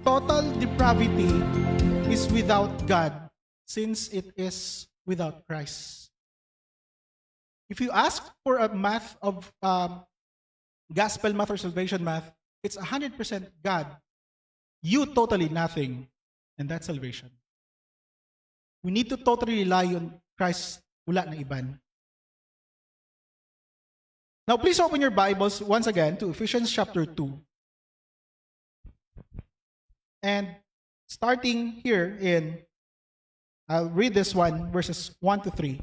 total depravity is without God since it is without Christ. If you ask for a math of gospel math or salvation math, it's 100% God. You totally nothing. And that's salvation. We need to totally rely on Christ. Wala na iban. Now, please open your Bibles once again to Ephesians chapter 2. And starting here I'll read this one, verses 1 to 3.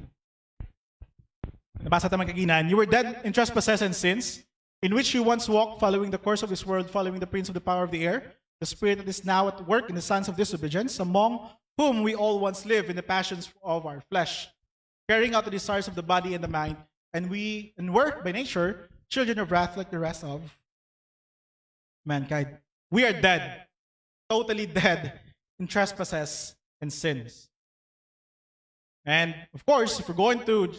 Nabasa tayo kaginan. You were dead in trespasses and sins, in which you once walked, following the course of this world, following the prince of the power of the air, the spirit that is now at work in the sons of disobedience, among whom we all once lived in the passions of our flesh, carrying out the desires of the body and the mind, and were by nature children of wrath like the rest of mankind. We are dead, totally dead in trespasses and sins. And of course, if we're going to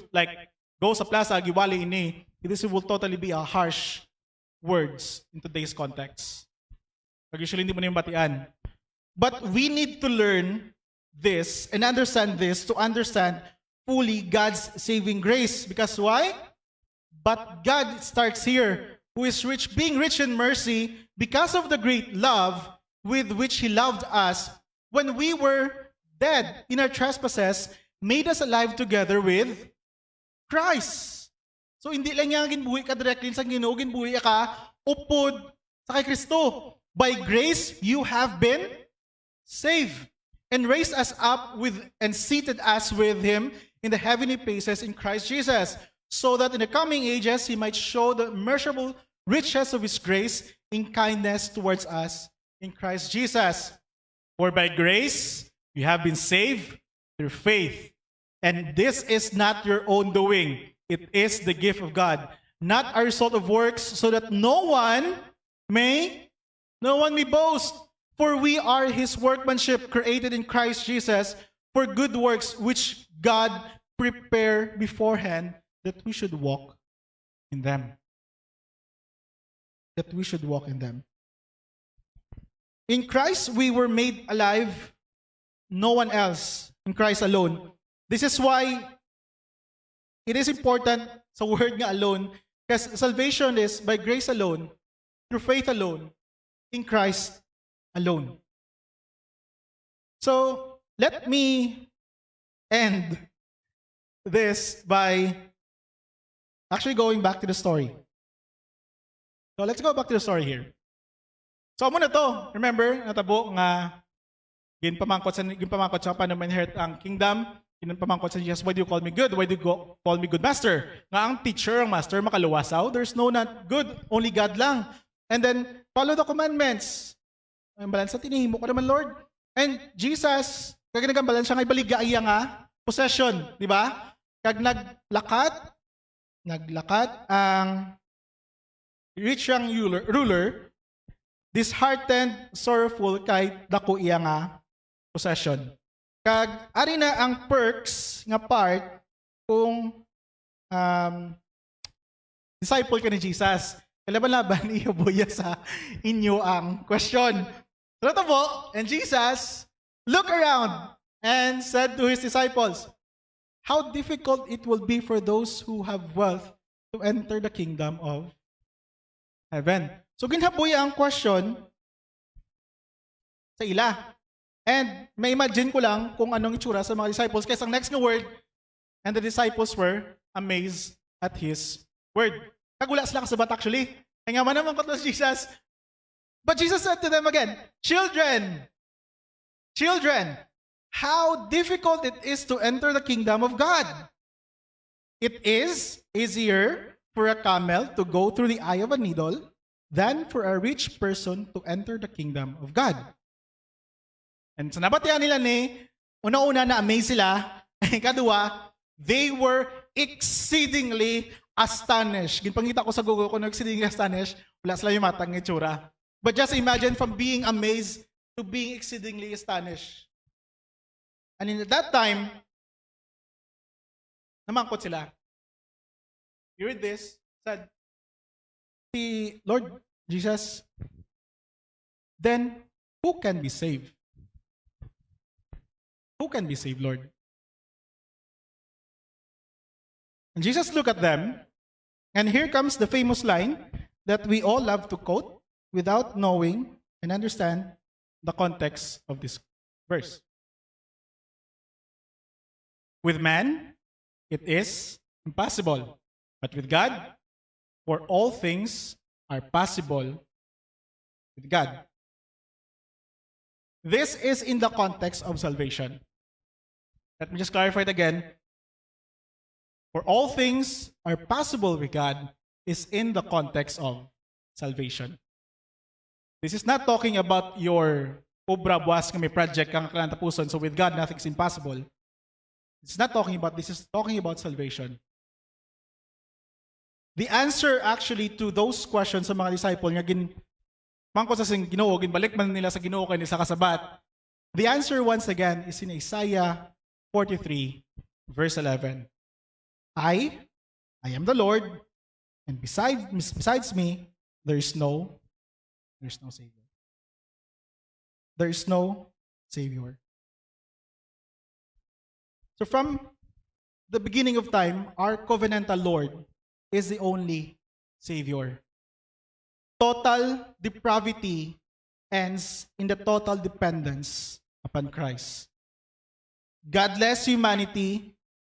go sa plaza giwali ini, this will totally be a harsh words in today's context. Usually hindi mo na yung batian. But we need to learn this and understand this to understand fully God's saving grace. Because why? But God starts here, who is rich, being rich in mercy, because of the great love with which He loved us when we were dead in our trespasses, made us alive together with Christ. So hindi lang yan ginbuhi ka directly sa Ginoo, ginbuhi ka upod sa kay Kristo. By grace you have been saved, and raised us up with and seated us with Him in the heavenly places in Christ Jesus, so that in the coming ages He might show the immeasurable riches of His grace in kindness towards us in Christ Jesus. For by grace you have been saved through faith. And this is not your own doing. It is the gift of God, not a result of works, so that no one may boast. For we are His workmanship, created in Christ Jesus for good works, which God prepared beforehand that we should walk in them. That we should walk in them. In Christ, we were made alive. No one else. In Christ alone. This is why it is important sa word nga alone, because salvation is by grace alone, through faith alone, in Christ alone. So, let me end this by actually going back to the story. So, let's go back to the story here. So, amo na to. Remember, natabo nga ginpamangkot sa paano ma-inherit ang kingdom. Ginpamangkot sa Jesus, why do you call me good? Why do you call me good master? Nga ang teacher, ang master, makaluwasaw. There's no not good, only God lang. And then, follow the commandments. Ang balance sa tinihimo ko naman, Lord. And Jesus, kag nagabalan siya nga ibaliga iya nga possession, di ba? Kag naglakat ang rich young ruler, disheartened, sorrowful, kay dako iya nga possession. Kag ari na ang perks nga part kung disciple ka ni Jesus. Kalaban-laban iubuya sa inyo ang question. So ito po, and Jesus looked around and said to His disciples, how difficult it will be for those who have wealth to enter the kingdom of heaven. So ginhabuya ang question sa ila. And may imagine ko lang kung anong itsura sa mga disciples. Kasi ang next na word, and the disciples were amazed at His word. Kagula sila kasabat actually. Kaya nga man naman ko si Jesus. But Jesus said to them again, Children, how difficult it is to enter the kingdom of God. It is easier for a camel to go through the eye of a needle than for a rich person to enter the kingdom of God. And sa nabatian nila una-una na-amaze sila, kadua, they were exceedingly astonished. Ginpangita ko sa Google ko na exceedingly astonished, wala sila yung matang itsura. But just imagine from being amazed to being exceedingly astonished. And in that time, namangkot sila. You read this, said, si Lord Jesus, then who can be saved? Who can be saved, Lord? And Jesus looked at them, and here comes the famous line that we all love to quote without knowing and understand the context of this verse. With man, it is impossible, but with God, for all things are possible with God. This is in the context of salvation. Let me just clarify it again. For all things are possible with God is in the context of salvation. This is not talking about your obra buwas nga may project kang kailangan tapuson, so with God nothing's impossible. It's not talking about this, is talking about salvation. The answer actually to those questions sa mga disciple nga mangko sa Ginoo, ginbalik man nila sa Ginoo kay sa kasabat. The answer once again is in Isaiah 43 verse 11. I am the Lord, and besides me, there is no Savior. There is no Savior. So from the beginning of time, our covenantal Lord is the only Savior. Total depravity ends in the total dependence upon Christ. Godless humanity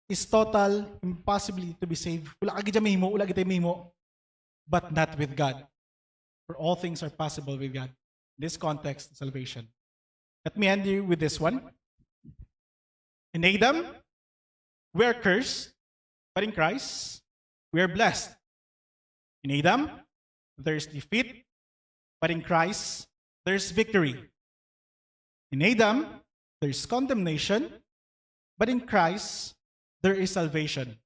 is total impossibility to be saved. Wala ka gid mahimo, wala gid mahimo, but not with God. For all things are possible with God. In this context, salvation. Let me end you with this one. In Adam, we are cursed, but in Christ, we are blessed. In Adam, there's defeat, but in Christ, there's victory. In Adam, there's condemnation, but in Christ, there is salvation.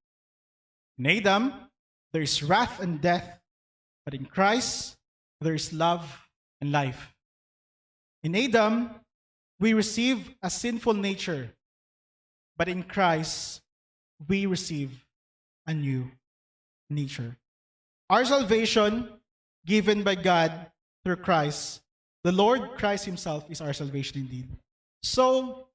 In Adam, there is wrath and death, but in Christ, there is love and life. In Adam, we receive a sinful nature, but in Christ, we receive a new nature. Our salvation, given by God through Christ, the Lord Christ Himself is our salvation indeed. So,